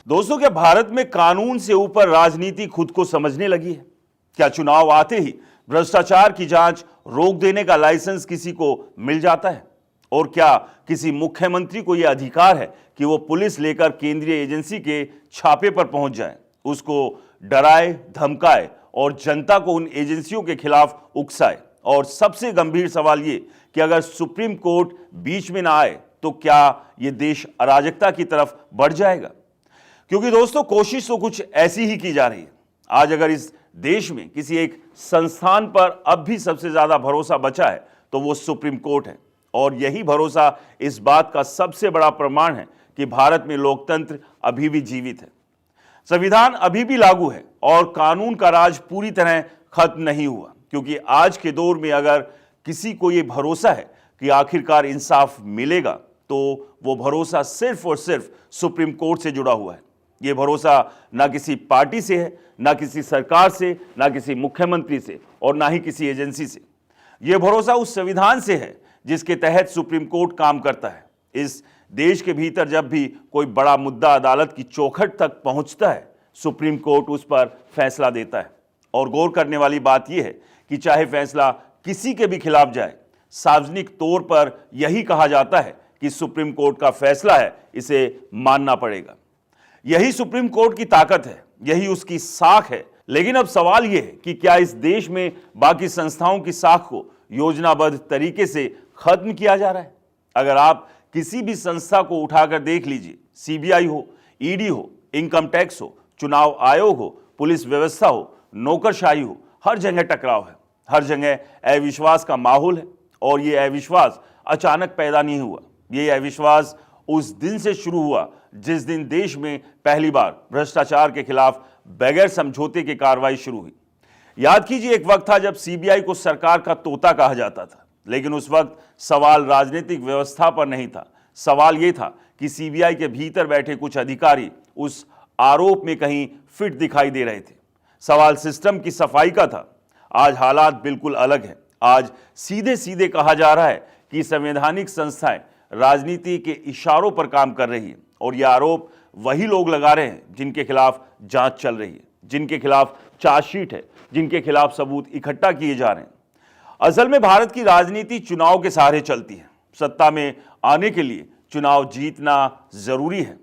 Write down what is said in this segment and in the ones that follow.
दोस्तों, क्या भारत में कानून से ऊपर राजनीति खुद को समझने लगी है? क्या चुनाव आते ही भ्रष्टाचार की जांच रोक देने का लाइसेंस किसी को मिल जाता है? और क्या किसी मुख्यमंत्री को यह अधिकार है कि वो पुलिस लेकर केंद्रीय एजेंसी के छापे पर पहुंच जाए, उसको डराए, धमकाए और जनता को उन एजेंसियों के खिलाफ उकसाए? और सबसे गंभीर सवाल ये कि अगर सुप्रीम कोर्ट बीच में ना आए तो क्या ये देश अराजकता की तरफ बढ़ जाएगा? क्योंकि दोस्तों, कोशिश तो कुछ ऐसी ही की जा रही है। आज अगर इस देश में किसी एक संस्थान पर अब भी सबसे ज्यादा भरोसा बचा है तो वो सुप्रीम कोर्ट है। और यही भरोसा इस बात का सबसे बड़ा प्रमाण है कि भारत में लोकतंत्र अभी भी जीवित है, संविधान अभी भी लागू है और कानून का राज पूरी तरह खत्म नहीं हुआ। क्योंकि आज के दौर में अगर किसी को यह भरोसा है कि आखिरकार इंसाफ मिलेगा तो वो भरोसा सिर्फ और सिर्फ सुप्रीम कोर्ट से जुड़ा हुआ है। ये भरोसा ना किसी पार्टी से है, ना किसी सरकार से, ना किसी मुख्यमंत्री से और ना ही किसी एजेंसी से। यह भरोसा उस संविधान से है जिसके तहत सुप्रीम कोर्ट काम करता है। इस देश के भीतर जब भी कोई बड़ा मुद्दा अदालत की चौखट तक पहुंचता है, सुप्रीम कोर्ट उस पर फैसला देता है। और गौर करने वाली बात यह है कि चाहे फैसला किसी के भी खिलाफ जाए, सार्वजनिक तौर पर यही कहा जाता है कि सुप्रीम कोर्ट का फैसला है, इसे मानना पड़ेगा। यही सुप्रीम कोर्ट की ताकत है, यही उसकी साख है। लेकिन अब सवाल यह है कि क्या इस देश में बाकी संस्थाओं की साख को योजनाबद्ध तरीके से खत्म किया जा रहा है? अगर आप किसी भी संस्था को उठाकर देख लीजिए, सीबीआई हो, ईडी हो, इनकम टैक्स हो, चुनाव आयोग हो, पुलिस व्यवस्था हो, नौकरशाही हो, हर जगह टकराव है, हर जगह अविश्वास का माहौल है। और यह अविश्वास अचानक पैदा नहीं हुआ, यह अविश्वास उस दिन से शुरू हुआ जिस दिन देश में पहली बार भ्रष्टाचार के खिलाफ बगैर समझौते की कार्रवाई शुरू हुई। याद कीजिए, एक वक्त था जब सीबीआई को सरकार का तोता कहा जाता था, लेकिन उस वक्त सवाल राजनीतिक व्यवस्था पर नहीं था। सवाल यह था कि सीबीआई के भीतर बैठे कुछ अधिकारी उस आरोप में कहीं फिट दिखाई दे रहे थे। सवाल सिस्टम की सफाई का था। आज हालात बिल्कुल अलग है। आज सीधे सीधे कहा जा रहा है कि संवैधानिक संस्थाएं राजनीति के इशारों पर काम कर रही है। और यह आरोप वही लोग लगा रहे हैं जिनके खिलाफ जांच चल रही है, जिनके खिलाफ चार्जशीट है, जिनके खिलाफ सबूत इकट्ठा किए जा रहे हैं। असल में भारत की राजनीति चुनाव के सहारे चलती है। सत्ता में आने के लिए चुनाव जीतना जरूरी है,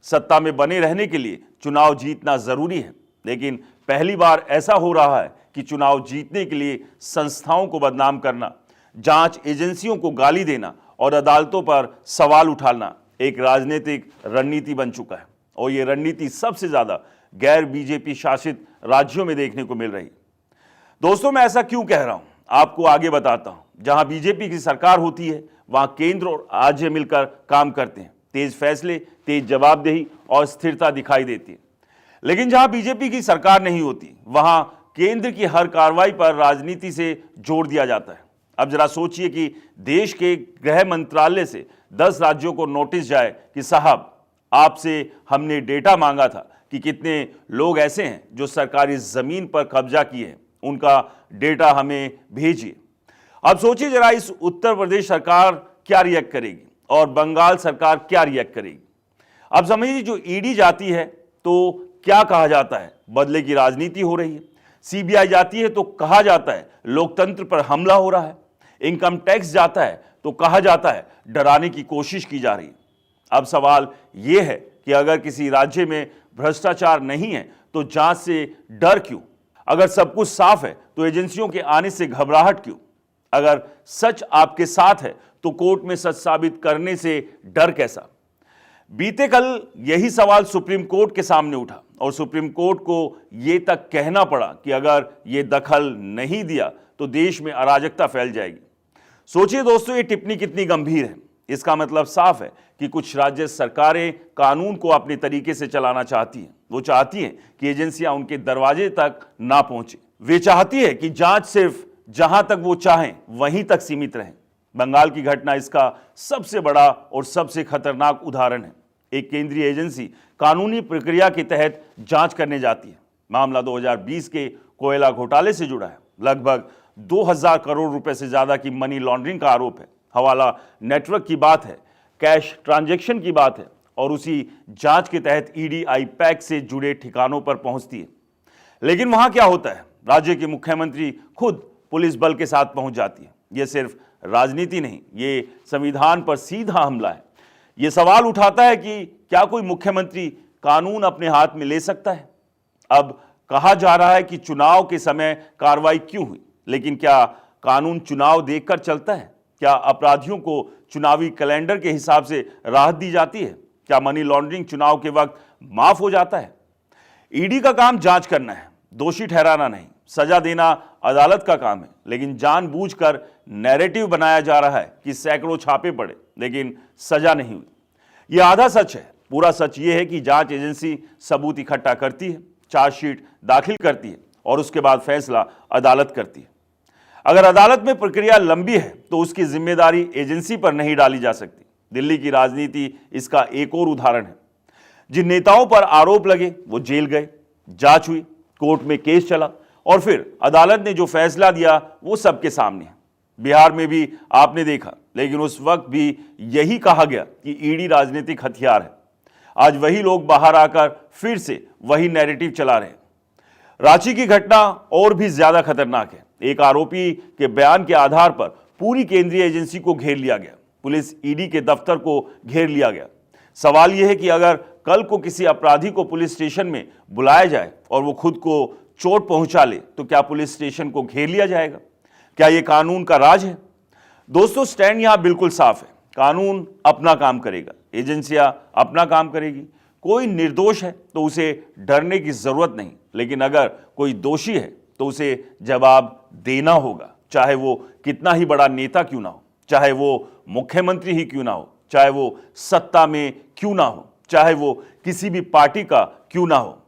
सत्ता में बने रहने के लिए चुनाव जीतना जरूरी है। लेकिन पहली बार ऐसा हो रहा है कि चुनाव जीतने के लिए संस्थाओं को बदनाम करना, जांच एजेंसियों को गाली देना और अदालतों पर सवाल उठाना एक राजनीतिक रणनीति बन चुका है। और यह रणनीति सबसे ज्यादा गैर बीजेपी शासित राज्यों में देखने को मिल रही है। दोस्तों, मैं ऐसा क्यों कह रहा हूं, आपको आगे बताता हूं। जहां बीजेपी की सरकार होती है वहां केंद्र और राज्य मिलकर काम करते हैं, तेज फैसले, तेज जवाबदेही और स्थिरता दिखाई देती है। लेकिन जहां बीजेपी की सरकार नहीं होती वहां केंद्र की हर कार्रवाई पर राजनीति से जोड़ दिया जाता है। अब जरा सोचिए कि देश के गृह मंत्रालय से 10 राज्यों को नोटिस जाए कि साहब, आपसे हमने डेटा मांगा था कि कितने लोग ऐसे हैं जो सरकारी जमीन पर कब्जा किए हैं, उनका डेटा हमें भेजिए। अब सोचिए जरा, इस उत्तर प्रदेश सरकार क्या रिएक्ट करेगी और बंगाल सरकार क्या रिएक्ट करेगी। अब समझिए, जो ईडी जाती है तो क्या कहा जाता है, बदले की राजनीति हो रही है। सीबीआई जाती है तो कहा जाता है लोकतंत्र पर हमला हो रहा है। इनकम टैक्स जाता है तो कहा जाता है डराने की कोशिश की जा रही है। अब सवाल यह है कि अगर किसी राज्य में भ्रष्टाचार नहीं है तो जांच से डर क्यों? अगर सब कुछ साफ है तो एजेंसियों के आने से घबराहट क्यों? अगर सच आपके साथ है तो कोर्ट में सच साबित करने से डर कैसा? बीते कल यही सवाल सुप्रीम कोर्ट के सामने उठा और सुप्रीम कोर्ट को यह तक कहना पड़ा कि अगर यह दखल नहीं दिया तो देश में अराजकता फैल जाएगी। सोचिए दोस्तों, ये टिप्पणी कितनी गंभीर है। इसका मतलब साफ है कि कुछ राज्य सरकारें कानून को अपने तरीके से चलाना चाहती हैं। वो चाहती हैं कि एजेंसियां उनके दरवाजे तक ना पहुंचे। वे चाहती है कि जांच सिर्फ जहां तक वो चाहें वहीं तक सीमित रहे। बंगाल की घटना इसका सबसे बड़ा और सबसे खतरनाक उदाहरण है। एक केंद्रीय एजेंसी कानूनी प्रक्रिया के तहत जांच करने जाती है। मामला 2020 के कोयला घोटाले से जुड़ा है। लगभग 2000 करोड़ रुपए से ज्यादा की मनी लॉन्ड्रिंग का आरोप है। हवाला नेटवर्क की बात है, कैश ट्रांजैक्शन की बात है और उसी जांच के तहत ईडी आईपैक से जुड़े ठिकानों पर पहुंचती है। लेकिन वहां क्या होता है? राज्य के मुख्यमंत्री खुद पुलिस बल के साथ पहुंच जाती है। यह सिर्फ राजनीति नहीं, ये संविधान पर सीधा हमला है। यह सवाल उठाता है कि क्या कोई मुख्यमंत्री कानून अपने हाथ में ले सकता है? अब कहा जा रहा है कि चुनाव के समय कार्रवाई क्यों हुई, लेकिन क्या कानून चुनाव देखकर चलता है? क्या अपराधियों को चुनावी कैलेंडर के हिसाब से राहत दी जाती है? क्या मनी लॉन्ड्रिंग चुनाव के वक्त माफ हो जाता है? ईडी का काम जांच करना है, दोषी ठहराना नहीं। सजा देना अदालत का काम है, लेकिन जानबूझकर नैरेटिव बनाया जा रहा है कि सैकड़ों छापे पड़े लेकिन सजा नहीं हुई। यह आधा सच है। पूरा सच यह है कि जांच एजेंसी सबूत इकट्ठा करती है, चार्जशीट दाखिल करती है और उसके बाद फैसला अदालत करती है। अगर अदालत में प्रक्रिया लंबी है तो उसकी जिम्मेदारी एजेंसी पर नहीं डाली जा सकती। दिल्ली की राजनीति इसका एक और उदाहरण है। जिन नेताओं पर आरोप लगे वो जेल गए, जांच हुई, कोर्ट में केस चला और फिर अदालत ने जो फैसला दिया वो सबके सामने है। बिहार में भी आपने देखा, लेकिन उस वक्त भी यही कहा गया कि ईडी राजनीतिक हथियार है। आज वही लोग बाहर आकर फिर से वही नैरेटिव चला रहे हैं। रांची की घटना और भी ज्यादा खतरनाक है। एक आरोपी के बयान के आधार पर पूरी केंद्रीय एजेंसी को घेर लिया गया, पुलिस ईडी के दफ्तर को घेर लिया गया। सवाल यह है कि अगर कल को किसी अपराधी को पुलिस स्टेशन में बुलाया जाए और वो खुद को चोट पहुंचा ले तो क्या पुलिस स्टेशन को घेर लिया जाएगा? क्या यह कानून का राज है? दोस्तों, स्टैंड यहां बिल्कुल साफ है। कानून अपना काम करेगा, एजेंसियां अपना काम करेगी। कोई निर्दोष है तो उसे डरने की जरूरत नहीं, लेकिन अगर कोई दोषी है तो उसे जवाब देना होगा, चाहे वो कितना ही बड़ा नेता क्यों ना हो, चाहे वो मुख्यमंत्री ही क्यों ना हो, चाहे वो सत्ता में क्यों ना हो, चाहे वो किसी भी पार्टी का क्यों ना हो।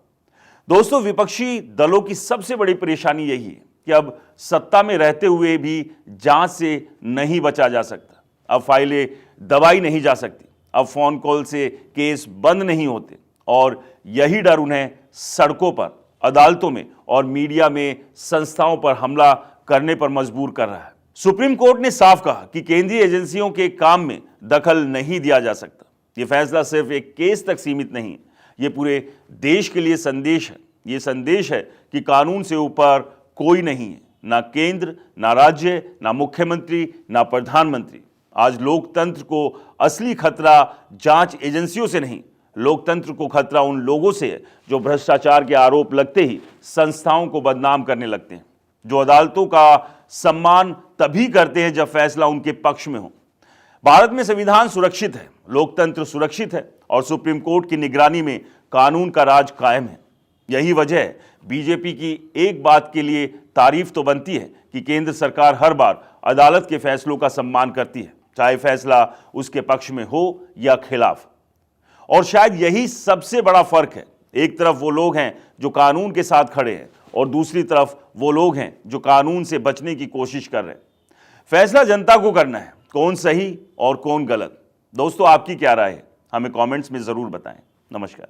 दोस्तों, विपक्षी दलों की सबसे बड़ी परेशानी यही है कि अब सत्ता में रहते हुए भी जांच से नहीं बचा जा सकता। अब फाइलें दबाई नहीं जा सकती, अब फोन कॉल से केस बंद नहीं होते और यही डर उन्हें सड़कों पर, अदालतों में और मीडिया में संस्थाओं पर हमला करने पर मजबूर कर रहा है। सुप्रीम कोर्ट ने साफ कहा कि केंद्रीय एजेंसियों के काम में दखल नहीं दिया जा सकता। यह फैसला सिर्फ एक केस तक सीमित नहीं है, यह पूरे देश के लिए संदेश है। यह संदेश है कि कानून से ऊपर कोई नहीं है, ना केंद्र, ना राज्य, ना मुख्यमंत्री, ना प्रधानमंत्री। आज लोकतंत्र को असली खतरा जांच एजेंसियों से नहीं, लोकतंत्र को खतरा उन लोगों से है जो भ्रष्टाचार के आरोप लगते ही संस्थाओं को बदनाम करने लगते हैं, जो अदालतों का सम्मान तभी करते हैं जब फैसला उनके पक्ष में हो। भारत में संविधान सुरक्षित है, लोकतंत्र सुरक्षित है और सुप्रीम कोर्ट की निगरानी में कानून का राज कायम है। यही वजह है बीजेपी की एक बात के लिए तारीफ तो बनती है कि केंद्र सरकार हर बार अदालत के फैसलों का सम्मान करती है, चाहे फैसला उसके पक्ष में हो या खिलाफ। और शायद यही सबसे बड़ा फर्क है। एक तरफ वो लोग हैं जो कानून के साथ खड़े हैं और दूसरी तरफ वो लोग हैं जो कानून से बचने की कोशिश कर रहे हैं। फैसला जनता को करना है, कौन सही और कौन गलत। दोस्तों, आपकी क्या राय है? हमें कमेंट्स में जरूर बताएं। नमस्कार।